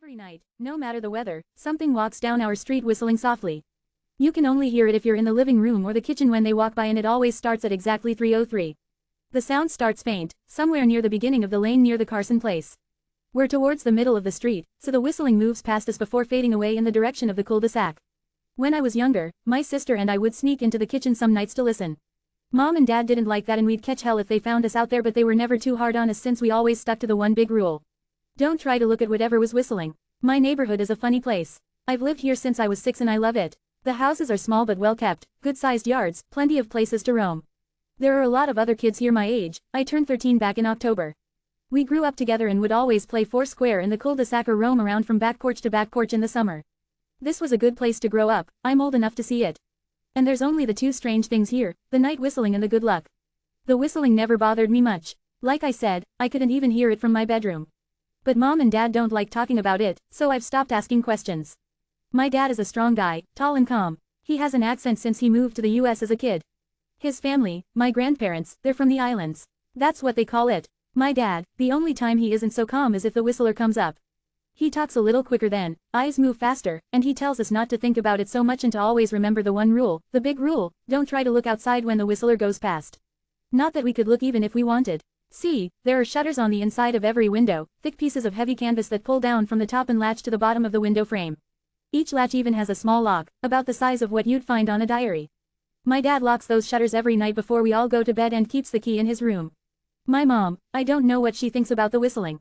Every night, no matter the weather, something walks down our street whistling softly. You can only hear it if you're in the living room or the kitchen when they walk by, and it always starts at exactly 3:03. The sound starts faint, somewhere near the beginning of the lane near the Carson place. We're towards the middle of the street, so the whistling moves past us before fading away in the direction of the cul-de-sac. When I was younger, my sister and I would sneak into the kitchen some nights to listen. Mom and Dad didn't like that, and we'd catch hell if they found us out there, but they were never too hard on us since we always stuck to the one big rule. Don't try to look at whatever was whistling. My neighborhood is a funny place. I've lived here since I was 6 and I love it. The houses are small but well kept, good-sized yards, plenty of places to roam. There are a lot of other kids here my age. I turned 13 back in October. We grew up together and would always play foursquare in the cul-de-sac or roam around from back porch to back porch in the summer. This was a good place to grow up. I'm old enough to see it. And there's only the two strange things here, the night whistling and the good luck. The whistling never bothered me much. Like I said, I couldn't even hear it from my bedroom. But Mom and Dad don't like talking about it, so I've stopped asking questions. My dad is a strong guy, tall and calm. He has an accent since he moved to the US as a kid. His family, my grandparents, they're from the islands. That's what they call it. My dad, the only time he isn't so calm is if the whistler comes up. He talks a little quicker then, eyes move faster, and he tells us not to think about it so much and to always remember the one rule, the big rule: don't try to look outside when the whistler goes past. Not that we could look even if we wanted. See, there are shutters on the inside of every window, thick pieces of heavy canvas that pull down from the top and latch to the bottom of the window frame. Each latch even has a small lock, about the size of what you'd find on a diary. My dad locks those shutters every night before we all go to bed and keeps the key in his room. My mom, I don't know what she thinks about the whistling.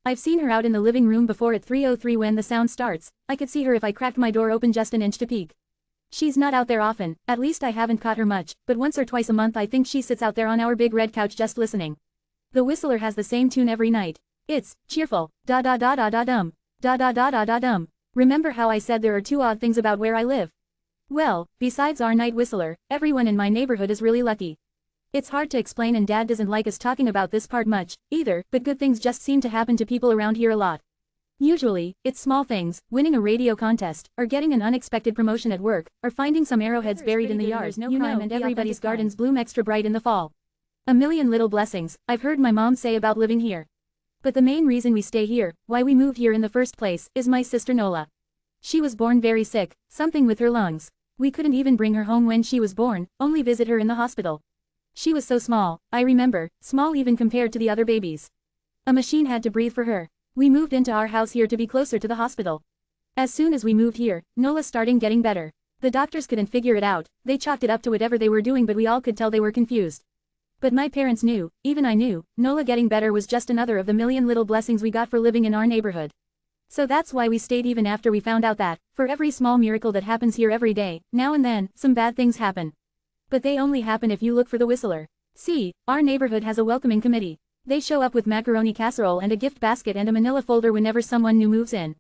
I've seen her out in the living room before at 3:03 when the sound starts. I could see her if I cracked my door open just an inch to peek. She's not out there often, at least I haven't caught her much, but once or twice a month I think she sits out there on our big red couch just listening. The whistler has the same tune every night. It's cheerful, da da da da da dum, da da da da da dum. Remember how I said there are two odd things about where I live? Well, besides our night whistler, everyone in my neighborhood is really lucky. It's hard to explain, and Dad doesn't like us talking about this part much, either, but good things just seem to happen to people around here a lot. Usually, it's small things, winning a radio contest, or getting an unexpected promotion at work, or finding some arrowheads buried in the yard, and everybody's gardens bloom extra bright in the fall. A million little blessings, I've heard my mom say about living here. But the main reason we stay here, why we moved here in the first place, is my sister Nola. She was born very sick, something with her lungs. We couldn't even bring her home when she was born, only visit her in the hospital. She was so small, I remember, small even compared to the other babies. A machine had to breathe for her. We moved into our house here to be closer to the hospital. As soon as we moved here, Nola started getting better. The doctors couldn't figure it out, they chalked it up to whatever they were doing, but we all could tell they were confused. But my parents knew, even I knew, Nola getting better was just another of the million little blessings we got for living in our neighborhood. So that's why we stayed even after we found out that, for every small miracle that happens here every day, now and then, some bad things happen. But they only happen if you look for the whistler. See, our neighborhood has a welcoming committee. They show up with macaroni casserole and a gift basket and a manila folder whenever someone new moves in.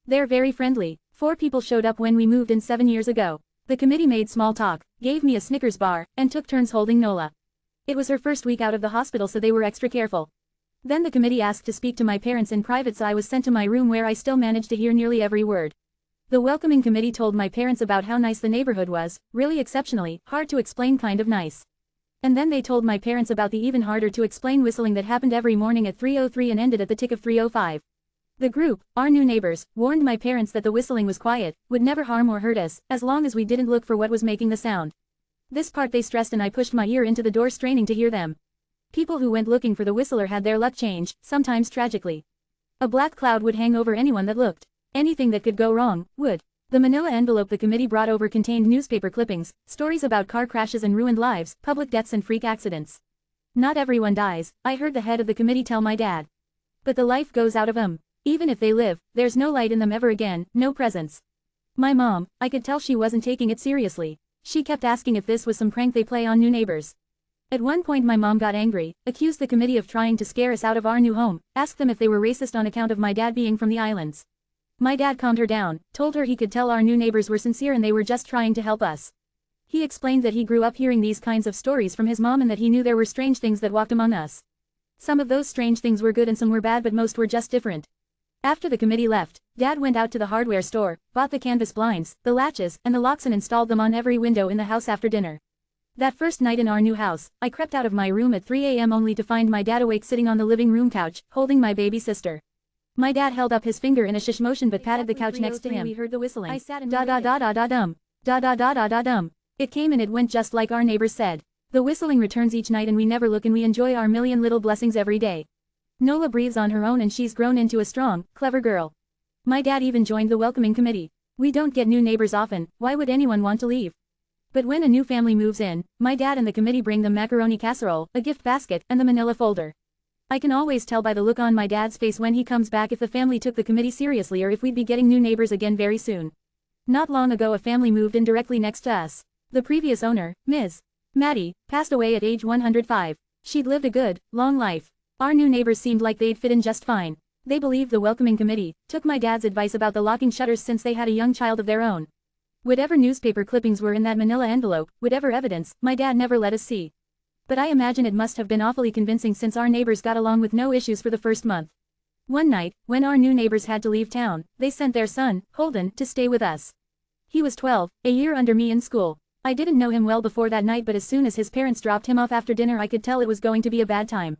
They're very friendly. 4 people showed up when we moved in 7 years ago. The committee made small talk, gave me a Snickers bar, and took turns holding Nola. It was her first week out of the hospital, so they were extra careful. Then the committee asked to speak to my parents in private, so I was sent to my room where I still managed to hear nearly every word. The welcoming committee told my parents about how nice the neighborhood was, really exceptionally, hard to explain kind of nice. And then they told my parents about the even harder to explain whistling that happened every morning at 3:03 and ended at the tick of 3:05. The group, our new neighbors, warned my parents that the whistling was quiet, would never harm or hurt us, as long as we didn't look for what was making the sound. This part they stressed, and I pushed my ear into the door straining to hear them. People who went looking for the whistler had their luck change, sometimes tragically. A black cloud would hang over anyone that looked. Anything that could go wrong, would. The manila envelope the committee brought over contained newspaper clippings, stories about car crashes and ruined lives, public deaths and freak accidents. Not everyone dies, I heard the head of the committee tell my dad. But the life goes out of them. Even if they live, there's no light in them ever again, no presence. My mom, I could tell she wasn't taking it seriously. She kept asking if this was some prank they play on new neighbors. At one point my mom got angry, accused the committee of trying to scare us out of our new home, asked them if they were racist on account of my dad being from the islands. My dad calmed her down, told her he could tell our new neighbors were sincere and they were just trying to help us. He explained that he grew up hearing these kinds of stories from his mom and that he knew there were strange things that walked among us. Some of those strange things were good and some were bad, but most were just different. After the committee left, Dad went out to the hardware store, bought the canvas blinds, the latches, and the locks and installed them on every window in the house after dinner. That first night in our new house, I crept out of my room at 3 a.m. only to find my dad awake sitting on the living room couch, holding my baby sister. My dad held up his finger in a shush motion but patted the couch next to him. We heard the whistling. I sat and da da da da da dum. Da da da da da dum. It came and it went just like our neighbors said. The whistling returns each night and we never look and we enjoy our million little blessings every day. Nola breathes on her own and she's grown into a strong, clever girl. My dad even joined the welcoming committee. We don't get new neighbors often, why would anyone want to leave? But when a new family moves in, my dad and the committee bring them macaroni casserole, a gift basket, and the manila folder. I can always tell by the look on my dad's face when he comes back if the family took the committee seriously or if we'd be getting new neighbors again very soon. Not long ago a family moved in directly next to us. The previous owner, Ms. Maddie, passed away at age 105. She'd lived a good, long life. Our new neighbors seemed like they'd fit in just fine. They believed the welcoming committee, took my dad's advice about the locking shutters since they had a young child of their own. Whatever newspaper clippings were in that manila envelope, whatever evidence, my dad never let us see. But I imagine it must have been awfully convincing since our neighbors got along with no issues for the first month. One night, when our new neighbors had to leave town, they sent their son, Holden, to stay with us. He was 12, a year under me in school. I didn't know him well before that night but as soon as his parents dropped him off after dinner I could tell it was going to be a bad time.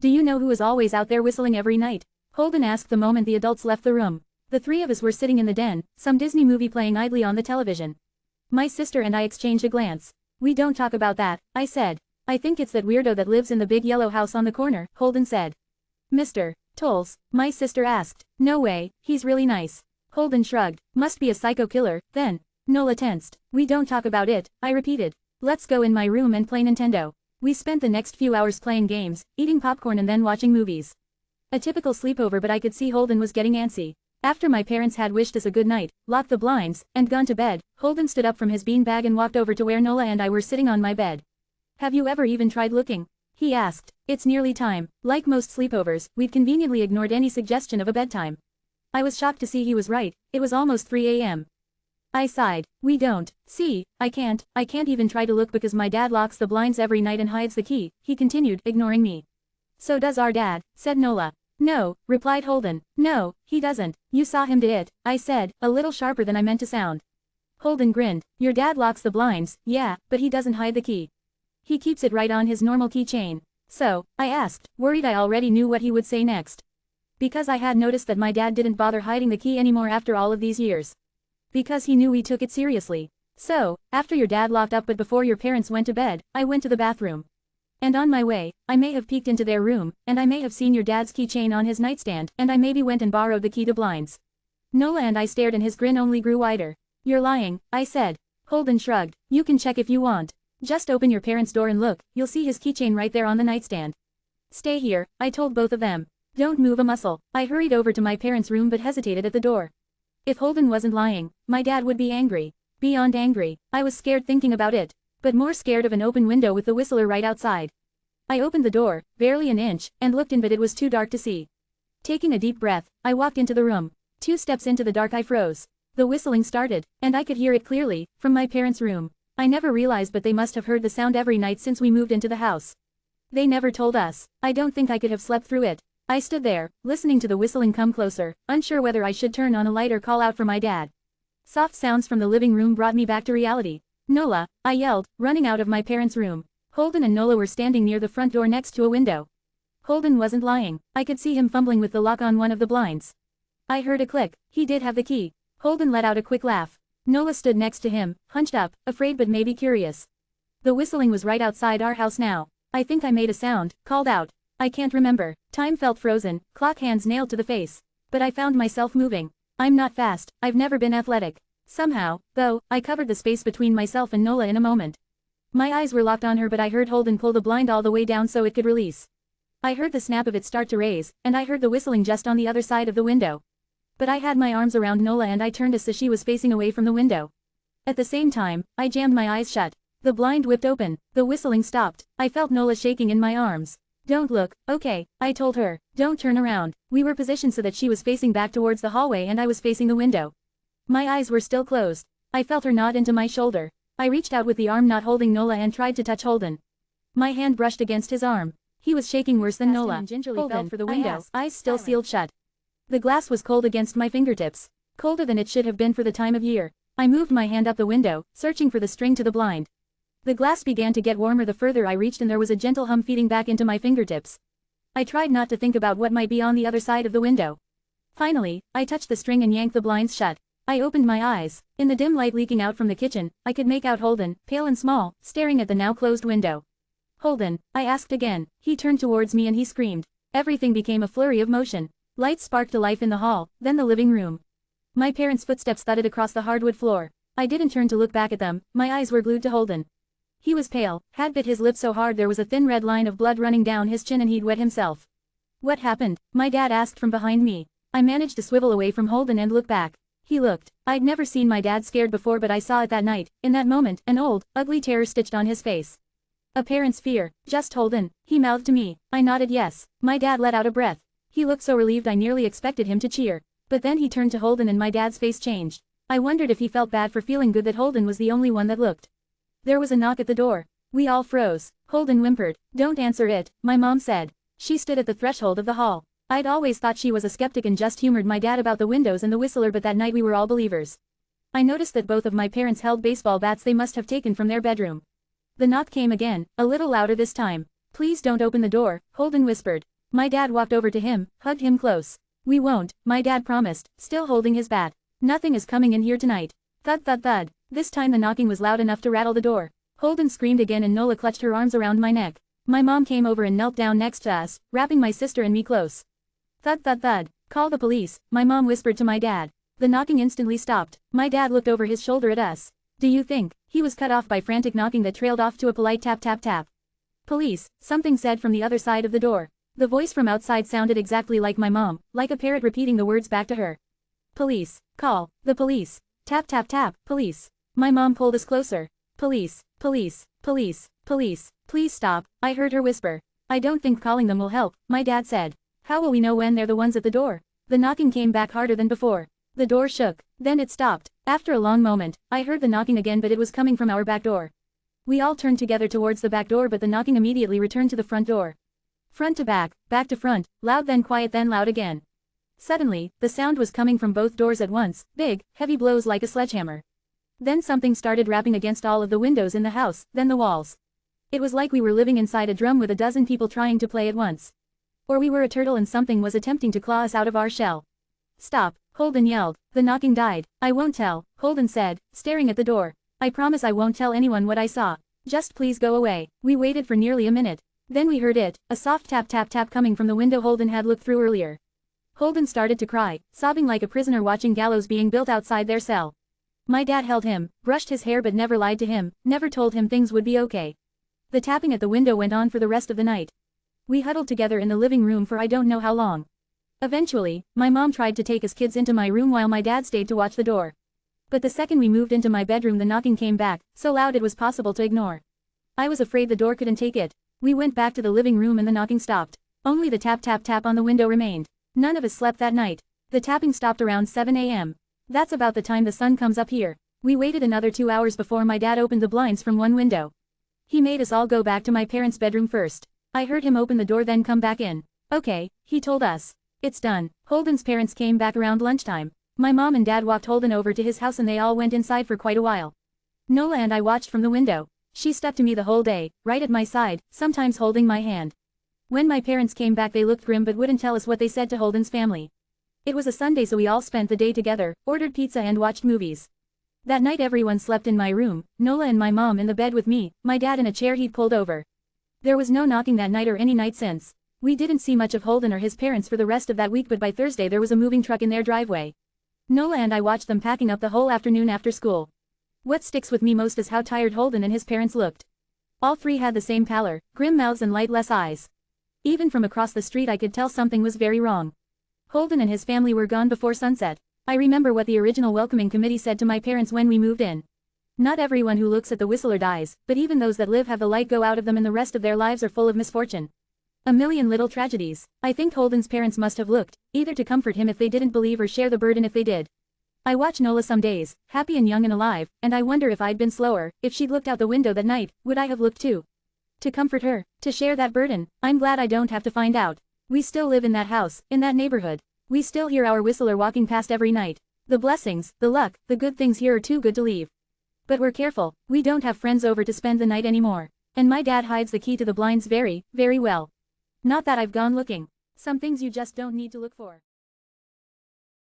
Do you know who was always out there whistling every night? Holden asked the moment the adults left the room. The three of us were sitting in the den, some Disney movie playing idly on the television. My sister and I exchanged a glance. We don't talk about that, I said. I think it's that weirdo that lives in the big yellow house on the corner, Holden said. Mr. Tolls, my sister asked. No way, he's really nice. Holden shrugged. Must be a psycho killer, then. Nola tensed. We don't talk about it, I repeated. Let's go in my room and play Nintendo. We spent the next few hours playing games, eating popcorn and then watching movies. A typical sleepover but I could see Holden was getting antsy. After my parents had wished us a good night, locked the blinds, and gone to bed, Holden stood up from his beanbag and walked over to where Nola and I were sitting on my bed. Have you ever even tried looking? He asked. It's nearly time. Like most sleepovers, we'd conveniently ignored any suggestion of a bedtime. I was shocked to see he was right. It was almost 3 a.m. I sighed. We don't. See, I can't even try to look because my dad locks the blinds every night and hides the key, he continued, ignoring me. So does our dad, said Nola. No, replied Holden. No, he doesn't. You saw him do it, I said, a little sharper than I meant to sound. Holden grinned. Your dad locks the blinds, yeah, but he doesn't hide the key. He keeps it right on his normal keychain. So, I asked, worried I already knew what he would say next. Because I had noticed that my dad didn't bother hiding the key anymore after all of these years. Because he knew we took it seriously. So, after your dad locked up but before your parents went to bed, I went to the bathroom. And on my way, I may have peeked into their room, and I may have seen your dad's keychain on his nightstand, and I maybe went and borrowed the key to blinds. Nola and I stared and his grin only grew wider. You're lying, I said. Holden shrugged. You can check if you want. Just open your parents' door and look, you'll see his keychain right there on the nightstand. Stay here, I told both of them. Don't move a muscle. I hurried over to my parents' room but hesitated at the door. If Holden wasn't lying, my dad would be angry. Beyond angry. I was scared thinking about it. But more scared of an open window with the whistler right outside. I opened the door, barely an inch, and looked in but it was too dark to see. Taking a deep breath, I walked into the room. 2 steps into the dark I froze. The whistling started, and I could hear it clearly, from my parents' room. I never realized but they must have heard the sound every night since we moved into the house. They never told us. I don't think I could have slept through it. I stood there, listening to the whistling come closer, unsure whether I should turn on a light or call out for my dad. Soft sounds from the living room brought me back to reality. Nola, I yelled, running out of my parents' room. Holden and Nola were standing near the front door next to a window. Holden wasn't lying. I could see him fumbling with the lock on one of the blinds. I heard a click. He did have the key. Holden let out a quick laugh. Nola stood next to him, hunched up, afraid but maybe curious. The whistling was right outside our house now. I think I made a sound, called out. I can't remember. Time felt frozen, clock hands nailed to the face. But I found myself moving. I'm not fast, I've never been athletic. Somehow, though, I covered the space between myself and Nola in a moment. My eyes were locked on her but I heard Holden pull the blind all the way down so it could release. I heard the snap of it start to raise, and I heard the whistling just on the other side of the window. But I had my arms around Nola and I turned as she was facing away from the window. At the same time, I jammed my eyes shut. The blind whipped open. The whistling stopped. I felt Nola shaking in my arms. Don't look, okay, I told her. Don't turn around. We were positioned so that she was facing back towards the hallway and I was facing the window. My eyes were still closed. I felt her nod into my shoulder. I reached out with the arm not holding Nola and tried to touch Holden. My hand brushed against his arm. He was shaking worse than Nola. Gingerly fell for the window, eyes still sealed shut. The glass was cold against my fingertips. Colder than it should have been for the time of year. I moved my hand up the window, searching for the string to the blind. The glass began to get warmer the further I reached and there was a gentle hum feeding back into my fingertips. I tried not to think about what might be on the other side of the window. Finally, I touched the string and yanked the blinds shut. I opened my eyes. In the dim light leaking out from the kitchen, I could make out Holden, pale and small, staring at the now closed window. "Holden," I asked again. He turned towards me and he screamed. Everything became a flurry of motion. Lights sparked to life in the hall, then the living room. My parents' footsteps thudded across the hardwood floor. I didn't turn to look back at them, my eyes were glued to Holden. He was pale, had bit his lip so hard there was a thin red line of blood running down his chin and he'd wet himself. "What happened?" my dad asked from behind me. I managed to swivel away from Holden and look back. He looked. I'd never seen my dad scared before but I saw it that night, in that moment, an old, ugly terror stitched on his face. A parent's fear. "Just Holden," he mouthed to me. I nodded yes. My dad let out a breath. He looked so relieved I nearly expected him to cheer. But then he turned to Holden and my dad's face changed. I wondered if he felt bad for feeling good that Holden was the only one that looked. There was a knock at the door. We all froze. Holden whimpered. "Don't answer it," my mom said. She stood at the threshold of the hall. I'd always thought she was a skeptic and just humored my dad about the windows and the whistler but that night we were all believers. I noticed that both of my parents held baseball bats they must have taken from their bedroom. The knock came again, a little louder this time. "Please don't open the door," Holden whispered. My dad walked over to him, hugged him close. "We won't," my dad promised, still holding his bat. "Nothing is coming in here tonight." Thud thud thud. This time the knocking was loud enough to rattle the door. Holden screamed again and Nola clutched her arms around my neck. My mom came over and knelt down next to us, wrapping my sister and me close. Thud thud thud. "Call the police," my mom whispered to my dad. The knocking instantly stopped. My dad looked over his shoulder at us. "Do you think?" He was cut off by frantic knocking that trailed off to a polite tap tap tap. "Police," something said from the other side of the door. The voice from outside sounded exactly like my mom, like a parrot repeating the words back to her. "Police. Call. The police. Tap tap tap. Police." My mom pulled us closer. "Police. Police. Police. Police. Please stop," I heard her whisper. "I don't think calling them will help," my dad said. "How will we know when they're the ones at the door?" The knocking came back harder than before. The door shook. Then it stopped. After a long moment, I heard the knocking again but it was coming from our back door. We all turned together towards the back door but the knocking immediately returned to the front door. Front to back to front, loud then quiet then loud again. Suddenly, the sound was coming from both doors at once, big, heavy blows like a sledgehammer. Then something started rapping against all of the windows in the house, then the walls. It was like we were living inside a drum with a dozen people trying to play at once. Or we were a turtle and something was attempting to claw us out of our shell. "Stop," Holden yelled. The knocking died. "I won't tell," Holden said, staring at the door. "I promise I won't tell anyone what I saw. Just please go away." We waited for nearly a minute. Then we heard it, a soft tap tap tap coming from the window Holden had looked through earlier. Holden started to cry, sobbing like a prisoner watching gallows being built outside their cell. My dad held him, brushed his hair but never lied to him, never told him things would be okay. The tapping at the window went on for the rest of the night. We huddled together in the living room for I don't know how long. Eventually, my mom tried to take us kids into my room while my dad stayed to watch the door. But the second we moved into my bedroom the knocking came back, so loud it was possible to ignore. I was afraid the door couldn't take it. We went back to the living room and the knocking stopped. Only the tap tap tap on the window remained. None of us slept that night. The tapping stopped around 7 a.m. That's about the time the sun comes up here. We waited another 2 hours before my dad opened the blinds from one window. He made us all go back to my parents' bedroom first. I heard him open the door then come back in. "Okay," he told us. "It's done." Holden's parents came back around lunchtime. My mom and dad walked Holden over to his house and they all went inside for quite a while. Nola and I watched from the window. She stuck to me the whole day, right at my side, sometimes holding my hand. When my parents came back they looked grim but wouldn't tell us what they said to Holden's family. It was a Sunday so we all spent the day together, ordered pizza and watched movies. That night everyone slept in my room, Nola and my mom in the bed with me, my dad in a chair he'd pulled over. There was no knocking that night or any night since. We didn't see much of Holden or his parents for the rest of that week but by Thursday there was a moving truck in their driveway. Nola and I watched them packing up the whole afternoon after school. What sticks with me most is how tired Holden and his parents looked. All three had the same pallor, grim mouths and lightless eyes. Even from across the street I could tell something was very wrong. Holden and his family were gone before sunset. I remember what the original welcoming committee said to my parents when we moved in. Not everyone who looks at the whistler dies, but even those that live have the light go out of them and the rest of their lives are full of misfortune. A million little tragedies. I think Holden's parents must have looked, either to comfort him if they didn't believe or share the burden if they did. I watch Nola some days, happy and young and alive, and I wonder if I'd been slower, if she'd looked out the window that night, would I have looked too? To comfort her, to share that burden, I'm glad I don't have to find out. We still live in that house, in that neighborhood. We still hear our whistler walking past every night. The blessings, the luck, the good things here are too good to leave. But we're careful, we don't have friends over to spend the night anymore. And my dad hides the key to the blinds very, very well. Not that I've gone looking. Some things you just don't need to look for.